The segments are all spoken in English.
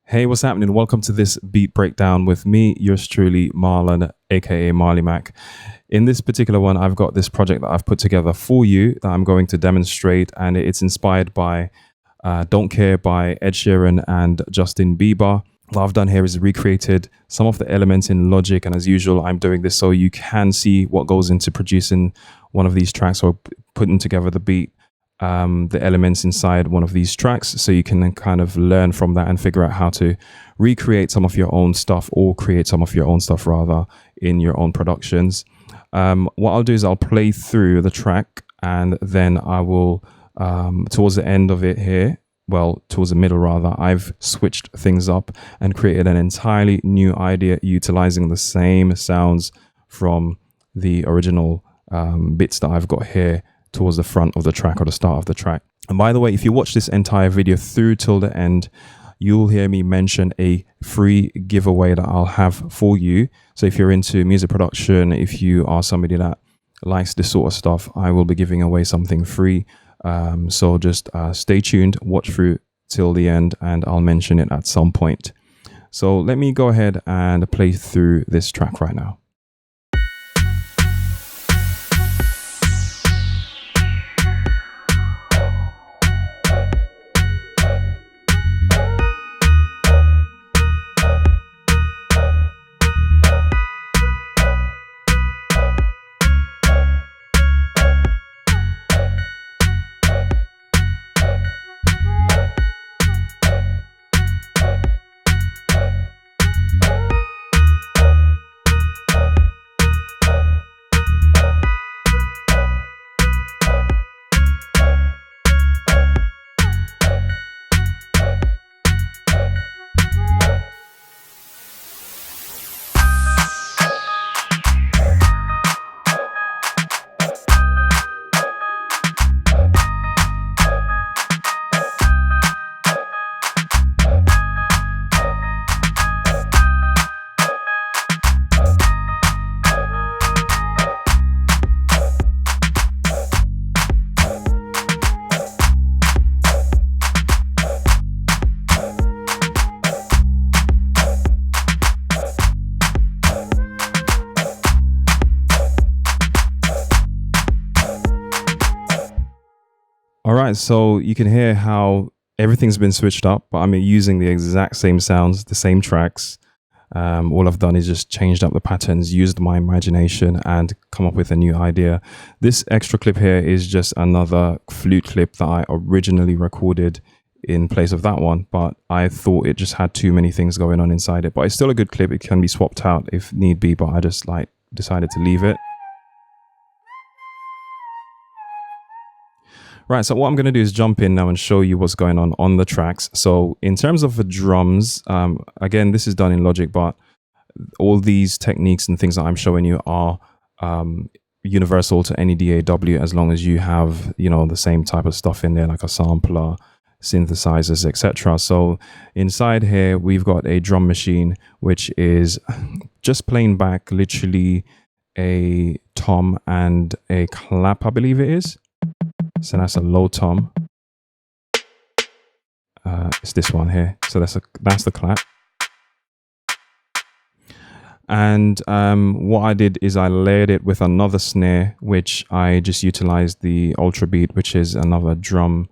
Hey, what's happening? Welcome to this beat breakdown with me, yours truly, Marlon, aka Marley Mac. In this particular one, I've got this project that I've put together for you that I'm going to demonstrate, and it's inspired by Don't Care by Ed Sheeran and Justin Bieber. What I've done here is recreated some of the elements in Logic, and as usual, I'm doing this so you can see what goes into producing one of these tracks or putting together the beat. The elements inside one of these tracks, so you can then kind of learn from that and figure out how to recreate some of your own stuff or create some of your own stuff rather in your own productions. What I'll do is I'll play through the track, and then I will towards the end of it here, well, towards the middle rather, I've switched things up and created an entirely new idea utilizing the same sounds from the original bits that I've got here towards the front of the track or the start of the track. And by the way, if you watch this entire video through till the end, you'll hear me mention a free giveaway that I'll have for you. So if you're into music production, if you are somebody that likes this sort of stuff, I will be giving away something free. So just stay tuned, watch through till the end, and I'll mention it at some point. So let me go ahead and play through this track right now. All right, so you can hear how everything's been switched up, but I'm using the exact same sounds, the same tracks. All I've done is just changed up the patterns, used my imagination, and come up with a new idea. This extra clip here is just another flute clip that I originally recorded in place of that one, but I thought it just had too many things going on inside it. But it's still a good clip. It can be swapped out if need be, but I just decided to leave it. Right, so what I'm going to do is jump in now and show you what's going on the tracks. So in terms of the drums, again, this is done in Logic, but all these techniques and things that I'm showing you are universal to any DAW as long as you have, the same type of stuff in there, like a sampler, synthesizers, etc. So inside here, we've got a drum machine, which is just playing back literally a tom and a clap, I believe it is. So that's a low tom. It's this one here. So that's the clap. And what I did is I layered it with another snare, which I just utilized the Ultra Beat, which is another drum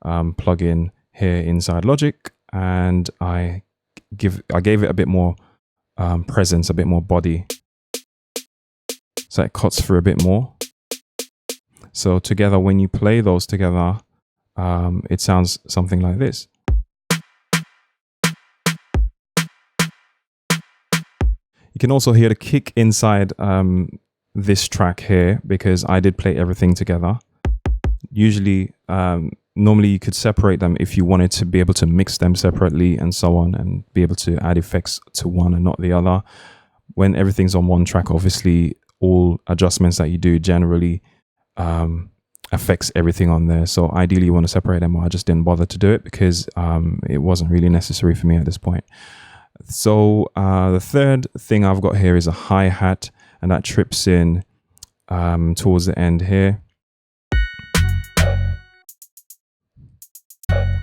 plugin here inside Logic, and I gave it a bit more presence, a bit more body, so it cuts through a bit more. So together, when you play those together, it sounds something like this. You can also hear the kick inside this track here, because I did play everything together. Usually, normally you could separate them if you wanted to be able to mix them separately and so on, and be able to add effects to one and not the other. When everything's on one track, obviously all adjustments that you do generally affects everything on there. So ideally you want to separate them, but I just didn't bother to do it because it wasn't really necessary for me at this point. So the third thing I've got here is a hi-hat, and that trips in towards the end here.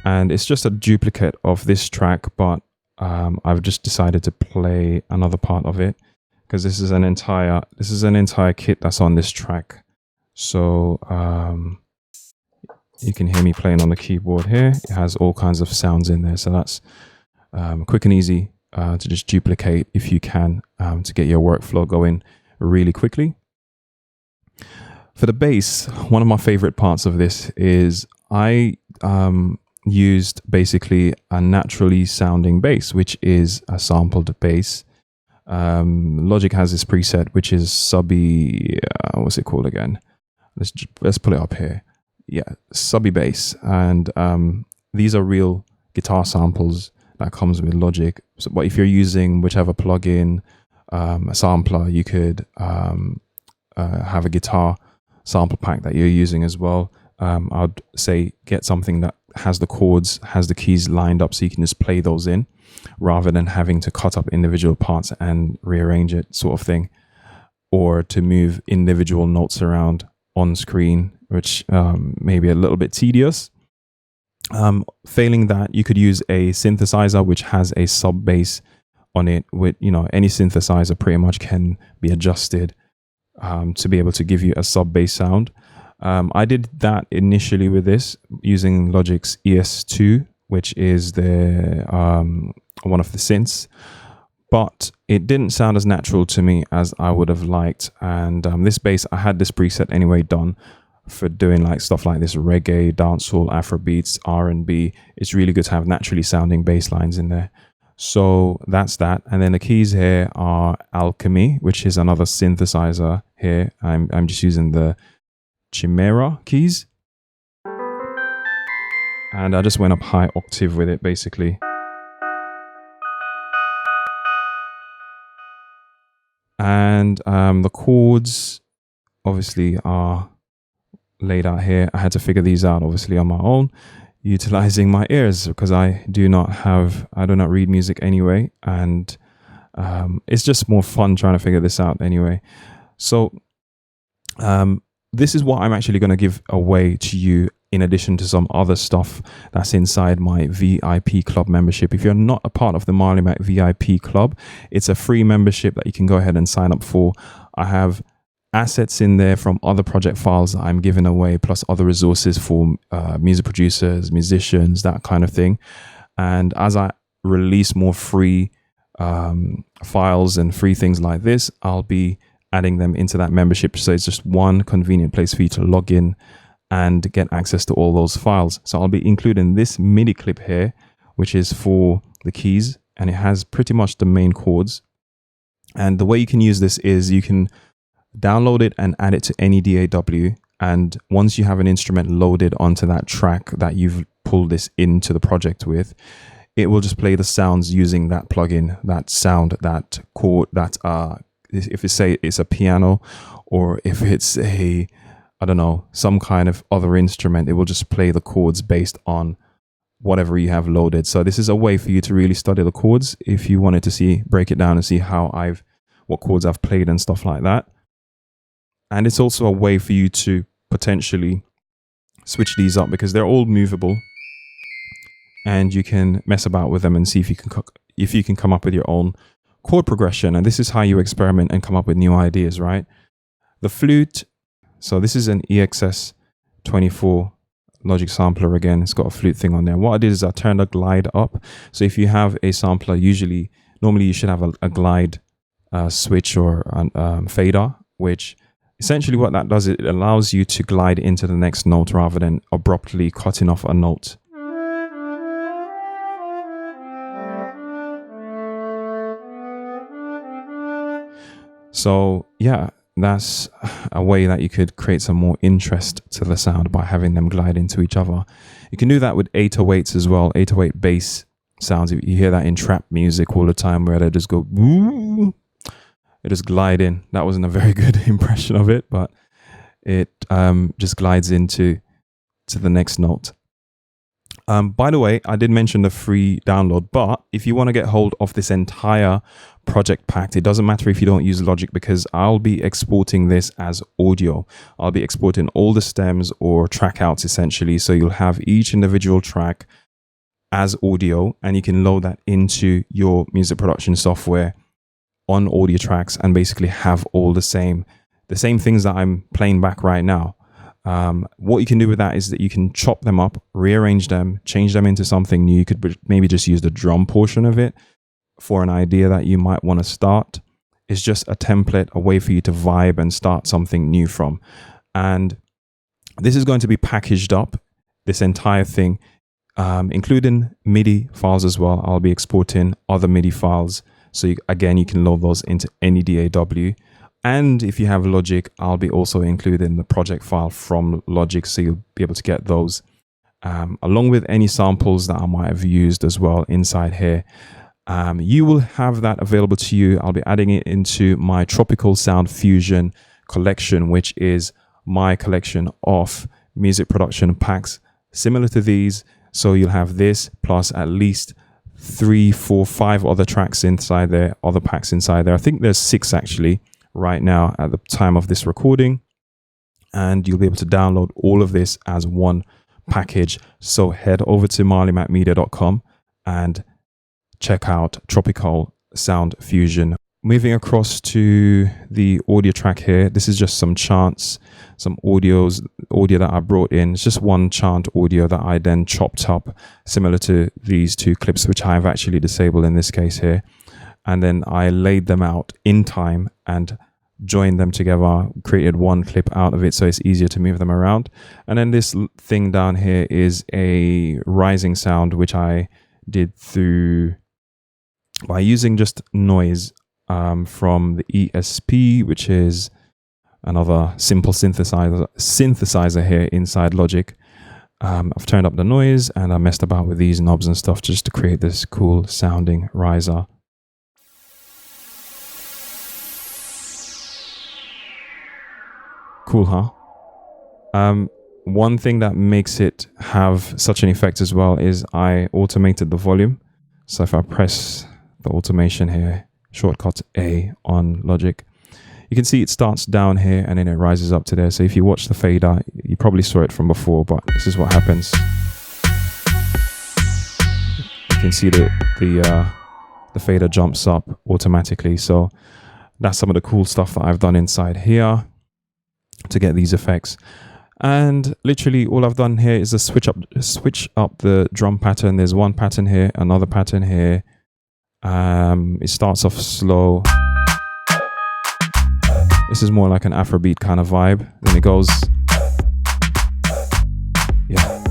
And it's just a duplicate of this track, but I've just decided to play another part of it because this is an entire kit that's on this track. So you can hear me playing on the keyboard here. It has all kinds of sounds in there, so that's quick and easy to just duplicate if you can, to get your workflow going really quickly. For the bass, one of my favorite parts of this is I used basically a naturally sounding bass, which is a sampled bass. Logic has this preset, which is subby, what's it called again? Let's pull it up here. Yeah, subby bass. And these are real guitar samples that comes with Logic. So, but if you're using whichever plugin, a sampler, you could have a guitar sample pack that you're using as well. I'd say get something that has the chords, has the keys lined up, so you can just play those in rather than having to cut up individual parts and rearrange it, sort of thing, or to move individual notes around on screen, which may be a little bit tedious. Failing that, you could use a synthesizer which has a sub bass on it. With, you know, any synthesizer pretty much can be adjusted to be able to give you a sub bass sound. I did that initially with this using Logic's ES2, which is the one of the synths, but it didn't sound as natural to me as I would have liked. And this bass, I had this preset anyway done for doing like stuff like this: reggae, dancehall, Afrobeats, R&B. It's really good to have naturally sounding bass lines in there. So that's that. And then the keys here are Alchemy, which is another synthesizer here. I'm just using the Chimera keys. And I just went up high octave with it, basically. And the chords obviously are laid out here. I had to figure these out obviously on my own, utilizing my ears, because I do not read music anyway, and it's just more fun trying to figure this out anyway. So this is what I'm actually going to give away to you, in addition to some other stuff that's inside my VIP club membership. If you're not a part of the Marley Mac VIP club, it's a free membership that you can go ahead and sign up for. I have assets in there from other project files that I'm giving away, plus other resources for music producers, musicians, that kind of thing. And as I release more free files and free things like this, I'll be adding them into that membership. So it's just one convenient place for you to log in and get access to all those files. So I'll be including this MIDI clip here, which is for the keys, and it has pretty much the main chords. And the way you can use this is you can download it and add it to any DAW. And once you have an instrument loaded onto that track that you've pulled this into the project with, it will just play the sounds using that plugin, that sound, that chord, that if you say it's a piano, or if it's a, I don't know, some kind of other instrument, it will just play the chords based on whatever you have loaded. So this is a way for you to really study the chords if you wanted to break it down and see what chords I've played and stuff like that. And it's also a way for you to potentially switch these up, because they're all movable, and you can mess about with them and see if you can come up with your own chord progression. And this is how you experiment and come up with new ideas, right? The flute. So this is an EXS24 Logic sampler again. It's got a flute thing on there. What I did is I turned a glide up. So if you have a sampler, normally you should have a glide switch or fader, which essentially what that does, it allows you to glide into the next note rather than abruptly cutting off a note. So yeah, that's a way that you could create some more interest to the sound by having them glide into each other. You can do that with 808s as well. 808 bass sounds, you hear that in trap music all the time, where they just go, woo, they just glide in. That wasn't a very good impression of it, but it just glides into the next note. By the way, I did mention the free download, but if you want to get hold of this entire project pack, it doesn't matter if you don't use Logic, because I'll be exporting this as audio. I'll be exporting all the stems or track outs essentially. So you'll have each individual track as audio, and you can load that into your music production software on audio tracks and basically have all the same things that I'm playing back right now. What you can do with that is that you can chop them up, rearrange them, change them into something new. You could maybe just use the drum portion of it for an idea that you might want to start. It's just a template, a way for you to vibe and start something new from. And this is going to be packaged up, this entire thing, including MIDI files as well. I'll be exporting other MIDI files. So again, you can load those into any DAW. And if you have Logic, I'll be also including the project file from Logic, so you'll be able to get those, along with any samples that I might have used as well inside here. You will have that available to you. I'll be adding it into my Tropical Sound Fusion collection, which is my collection of music production packs similar to these. So you'll have this plus at least 3, 4, 5 other tracks inside there, other packs inside there. I think there's 6 actually right now at the time of this recording, and you'll be able to download all of this as one package. So head over to marleymacmedia.com and check out Tropical Sound Fusion. Moving across to the audio track here, this is just some chants, some audio that I brought in. It's just one chant audio that I then chopped up, similar to these 2 clips, which I have actually disabled in this case here. And then I laid them out in time and joined them together, created one clip out of it so it's easier to move them around. And then this thing down here is a rising sound, which I did by using just noise from the ESP, which is another simple synthesizer here inside Logic. I've turned up the noise and I messed about with these knobs and stuff just to create this cool sounding riser. Cool, huh? One thing that makes it have such an effect as well is I automated the volume. So if I press the automation here, shortcut A on Logic, you can see it starts down here and then it rises up to there. So if you watch the fader, you probably saw it from before, but this is what happens. You can see the fader jumps up automatically. So that's some of the cool stuff that I've done inside here to get these effects. And literally all I've done here is switch up the drum pattern. There's one pattern here, another pattern here. It starts off slow. This is more like an Afrobeat kind of vibe. Then it goes, yeah.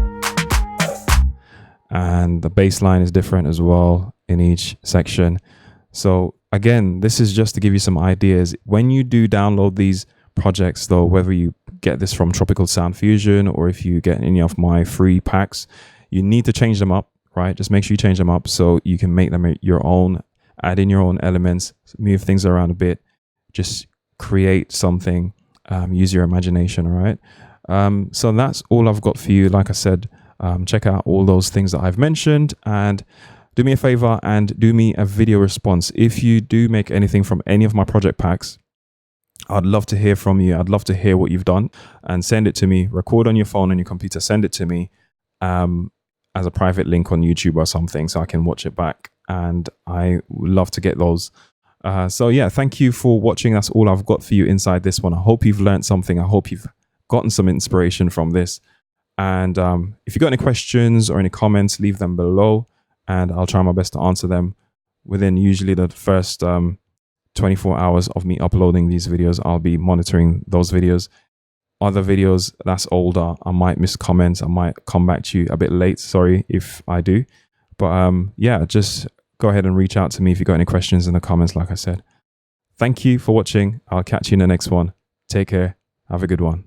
And the bass line is different as well in each section. So again, this is just to give you some ideas. When you do download these projects though, whether you get this from Tropical Sound Fusion or if you get any of my free packs, you need to change them up, right? Just make sure you change them up so you can make them your own, add in your own elements, move things around a bit, just create something, use your imagination, all right? So that's all I've got for you. Like I said, check out all those things that I've mentioned and do me a favor and do me a video response. If you do make anything from any of my project packs, I'd love to hear from you. I'd love to hear what you've done and send it to me. Record on your phone and your computer, send it to me as a private link on YouTube or something so I can watch it back. And I would love to get those. So yeah, thank you for watching. That's all I've got for you inside this one. I hope you've learned something. I hope you've gotten some inspiration from this. And if you've got any questions or any comments, leave them below and I'll try my best to answer them within usually the first 24 hours of me uploading these videos. I'll be monitoring those videos. Other videos that's older, I might miss comments. I might come back to you a bit late. Sorry if I do. But yeah, just go ahead and reach out to me if you've got any questions in the comments, like I said. Thank you for watching. I'll catch you in the next one. Take care. Have a good one.